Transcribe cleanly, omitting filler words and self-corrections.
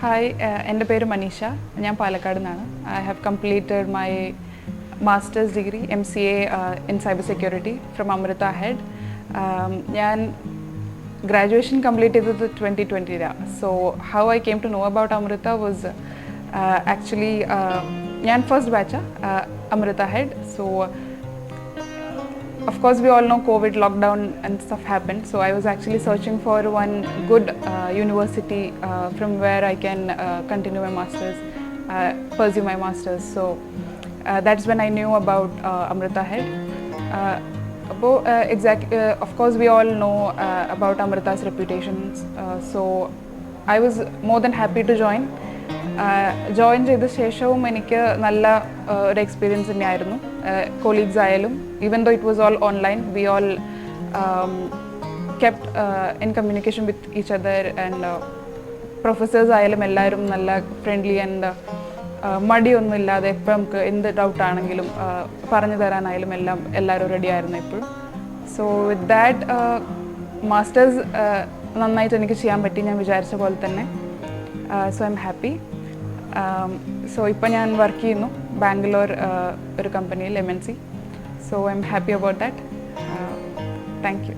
Hi എൻ്റെ പേര് മനീഷ ഞാൻ പാലക്കാട് നിന്നാണ് I have completed my master's degree MCA in cyber security from Amrita ഹെഡ് ഞാൻ ഗ്രാജുവേഷൻ കംപ്ലീറ്റ് ചെയ്തത് 2020 so how I came to know about Amrita was actually ഞാൻ ഫസ്റ്റ് ബാച്ചാണ് അമൃത ഹെഡ് so of course we all know COVID lockdown and stuff happened, so I was actually searching for one good university from where I can continue my masters, pursue my masters. So that's when I knew about Amrita Head. Of course we all know about Amrita's reputations, so I was more than happy to join. Join ചെയ്ത ശേഷവും എനിക്ക് നല്ല ഒരു experience തന്നെയായിരുന്നു. Colleagues ആയാലും even though it was all online we all kept in communication with each other and professors ആയാലും എല്ലാവരും നല്ല ഫ്രണ്ട്ലി ആൻഡ് മടിയൊന്നും ഇല്ലാതെ എപ്പോൾ നമുക്ക് എന്ത് ഡൗട്ടാണെങ്കിലും പറഞ്ഞു തരാനായാലും എല്ലാവരും റെഡി ആയിരുന്നു എപ്പോഴും. സോ വിത്ത് ദാറ്റ് മാസ്റ്റേഴ്സ് നന്നായിട്ട് എനിക്ക് ചെയ്യാൻ പറ്റി ഞാൻ വിചാരിച്ച പോലെ തന്നെ. So I am happy. So ഇപ്പോൾ ഞാൻ വർക്ക് ചെയ്യുന്നു ബാംഗ്ലൂർ ഒരു കമ്പനിയിൽ MNC. So I am happy about that. Thank you.